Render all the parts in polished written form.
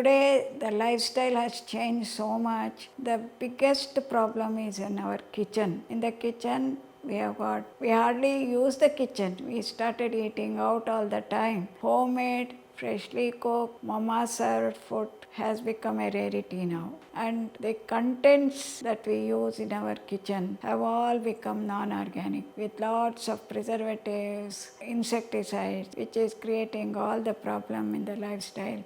Today the lifestyle has changed so much. The biggest problem is in our kitchen. In the kitchen we hardly use the kitchen. We started eating out all the time. Homemade, freshly cooked, mama served food has become a rarity now. And the contents that we use in our kitchen have all become non-organic with lots of preservatives, insecticides, which is creating all the problem in the lifestyle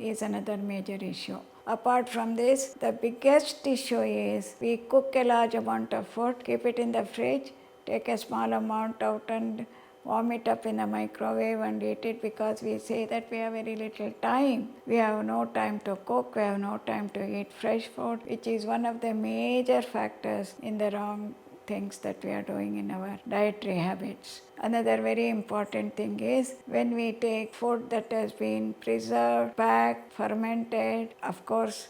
is another major issue. Apart from this, the biggest issue is we cook a large amount of food, keep it in the fridge, take a small amount out and warm it up in a microwave and eat it because we say that we have very little time. We have no time to cook, we have no time to eat fresh food, which is one of the major factors in the wrong things that we are doing in our dietary habits. Another very important thing is when we take food that has been preserved, packed, fermented, of course,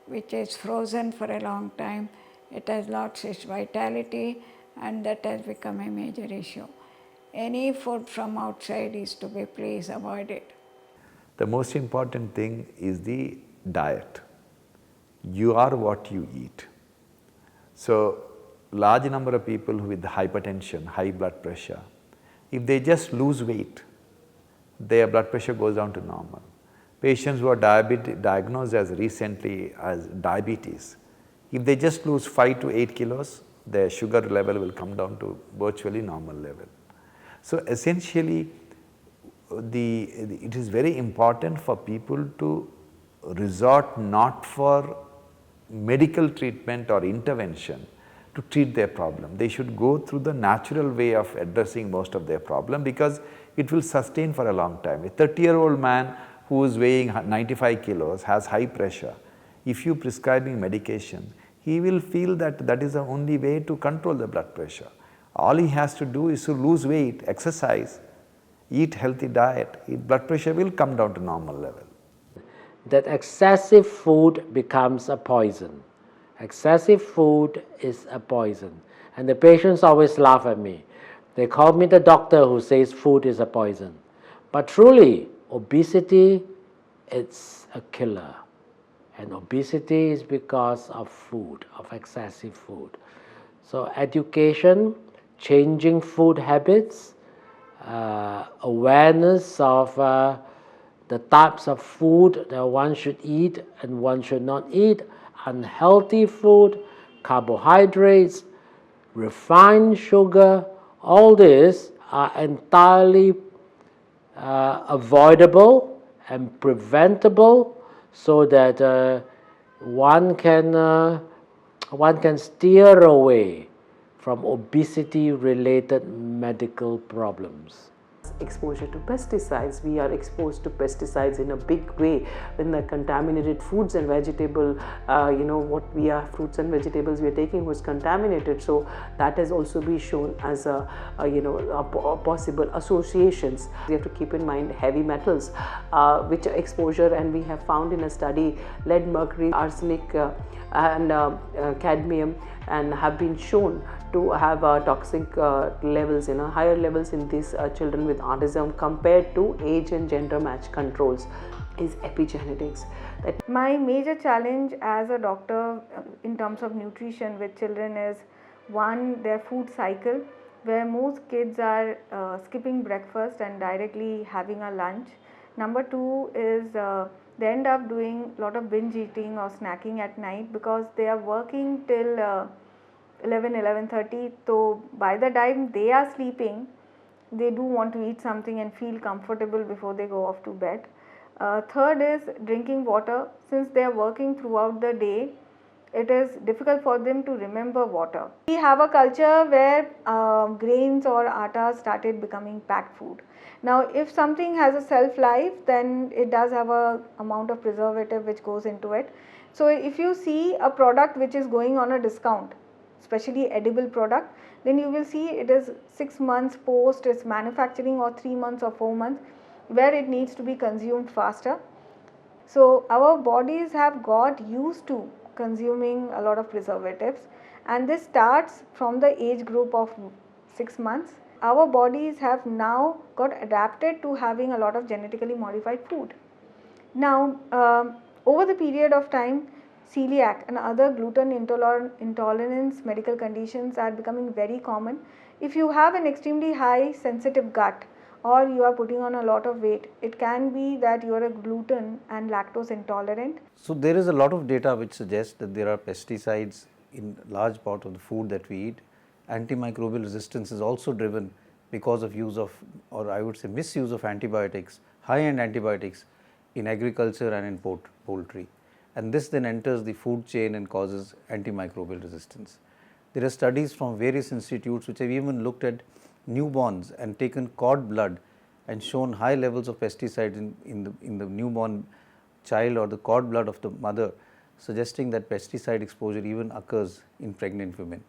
which is frozen for a long time, it has lost its vitality and that has become a major issue. Any food from outside is to be please avoided. The most important thing is the diet. You are what you eat. So, large number of people with hypertension, high blood pressure, if they just lose weight, their blood pressure goes down to normal. Patients who are diagnosed as recently as diabetes, if they just lose 5 to 8 kilos, their sugar level will come down to virtually normal level. So essentially, it is very important for people to resort not for medical treatment or intervention to treat their problem. They should go through the natural way of addressing most of their problem because it will sustain for a long time. A 30-year-old man who is weighing 95 kilos, has high pressure, if you prescribing medication, he will feel that that is the only way to control the blood pressure. All he has to do is to lose weight, exercise, eat healthy diet, blood pressure will come down to normal level. That excessive food becomes a poison. Excessive food is a poison. And the patients always laugh at me. They call me the doctor who says food is a poison. But truly, obesity, it's a killer. And obesity is because of food, of excessive food. So education, changing food habits, awareness of the types of food that one should eat and one should not eat, unhealthy food, carbohydrates, refined sugar, all this are entirely avoidable and preventable so that one can steer away from obesity-related medical problems. Exposure to pesticides. We are exposed to pesticides in a big way when the contaminated foods and vegetable, fruits and vegetables we are taking was contaminated. So that has also been shown as a possible associations. We have to keep in mind heavy metals, which exposure, and we have found in a study lead, mercury, arsenic, and cadmium, and have been shown to have toxic levels, higher levels in these children with autism compared to age and gender match controls is epigenetics. My major challenge as a doctor in terms of nutrition with children is one, their food cycle, where most kids are skipping breakfast and directly having a lunch. Number two is they end up doing a lot of binge eating or snacking at night because they are working till 11:30, so by the time they are sleeping, they do want to eat something and feel comfortable before they go off to bed. Third is drinking water. Since they are working throughout the day, it is difficult for them to remember water. We have a culture where grains or atta started becoming packed food. Now if something has a shelf life, then it does have a amount of preservative which goes into it. So if you see a product which is going on a discount, especially edible product, then you will see it is 6 months post its manufacturing or 3 months or 4 months where it needs to be consumed faster. So our bodies have got used to consuming a lot of preservatives, and this starts from the age group of 6 months. Our bodies have now got adapted to having a lot of genetically modified food. Now over the period of time, celiac and other gluten intolerance medical conditions are becoming very common. If you have an extremely high sensitive gut or you are putting on a lot of weight, it can be that you are a gluten and lactose intolerant. So there is a lot of data which suggests that there are pesticides in large part of the food that we eat. Antimicrobial resistance is also driven because of use of, or I would say misuse of antibiotics, high-end antibiotics in agriculture and in poultry, and this then enters the food chain and causes antimicrobial resistance. There are studies from various institutes which have even looked at newborns and taken cord blood and shown high levels of pesticides in the newborn child or the cord blood of the mother, suggesting that pesticide exposure even occurs in pregnant women.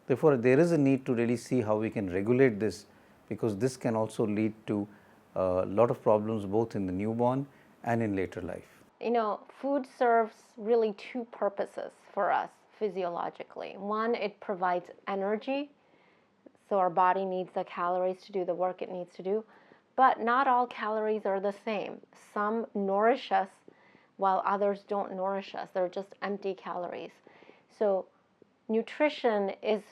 Therefore, there is a need to really see how we can regulate this, because this can also lead to a lot of problems both in the newborn and in later life. You know, food serves really two purposes for us physiologically. One, it provides energy, so our body needs the calories to do the work it needs to do, but not all calories are the same. Some nourish us while others don't nourish us. They're just empty calories. So nutrition is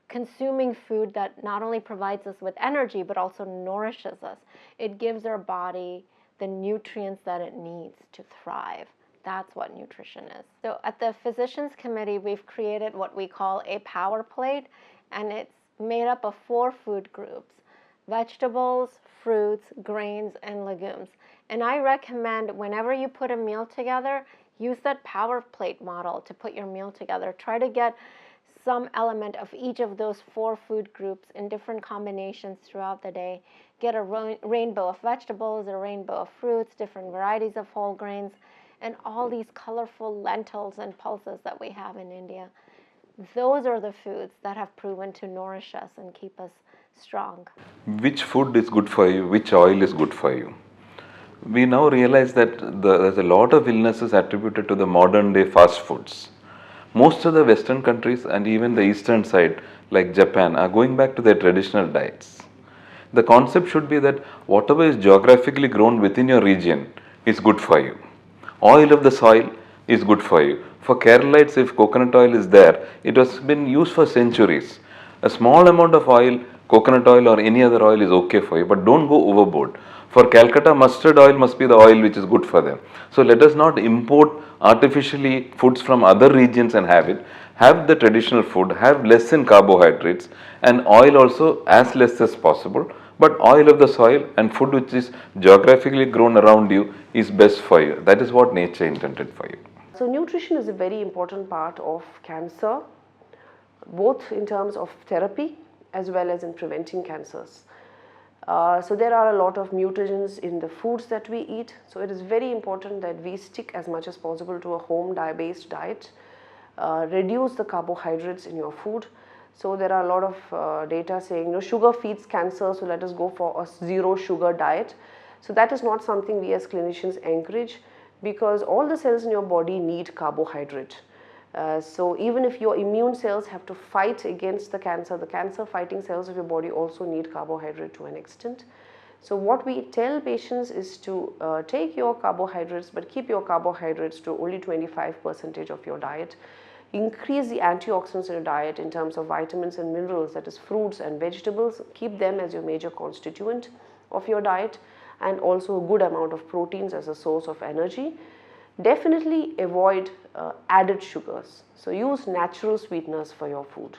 consuming food that not only provides us with energy but also nourishes us. It gives our body the nutrients that it needs to thrive. That's what nutrition is. So at the Physicians Committee, we've created what we call a power plate, and it's made up of 4 food groups: vegetables, fruits, grains, and legumes. And I recommend whenever you put a meal together, use that power plate model to put your meal together. Try to get some element of each of those 4 food groups in different combinations throughout the day. Get a rainbow of vegetables, a rainbow of fruits, different varieties of whole grains, and all these colorful lentils and pulses that we have in India. Those are the foods that have proven to nourish us and keep us strong. Which food is good for you? Which oil is good for you? We now realize that there's a lot of illnesses attributed to the modern day fast foods. Most of the Western countries and even the eastern side like Japan are going back to their traditional diets. The concept should be that whatever is geographically grown within your region is good for you. Oil of the soil is good for you. For Keralites, if coconut oil is there, it has been used for centuries. A small amount of oil, coconut oil or any other oil is okay for you, but don't go overboard. For Calcutta, mustard oil must be the oil which is good for them. So let us not import artificially foods from other regions and have it. Have the traditional food, have less in carbohydrates, and oil also as less as possible. But oil of the soil and food which is geographically grown around you is best for you. That is what nature intended for you. So nutrition is a very important part of cancer, both in terms of therapy as well as in preventing cancers. So there are a lot of mutagens in the foods that we eat. So it is very important that we stick as much as possible to a home-based diet. Reduce the carbohydrates in your food. So there are a lot of data saying, sugar feeds cancer, so let us go for a zero sugar diet. So that is not something we as clinicians encourage, because all the cells in your body need carbohydrate. So even if your immune cells have to fight against the cancer fighting cells of your body also need carbohydrate to an extent. So what we tell patients is to take your carbohydrates, but keep your carbohydrates to only 25% of your diet. Increase the antioxidants in your diet in terms of vitamins and minerals, that is fruits and vegetables. Keep them as your major constituent of your diet, and also a good amount of proteins as a source of energy. Definitely avoid added sugars. So use natural sweeteners for your food.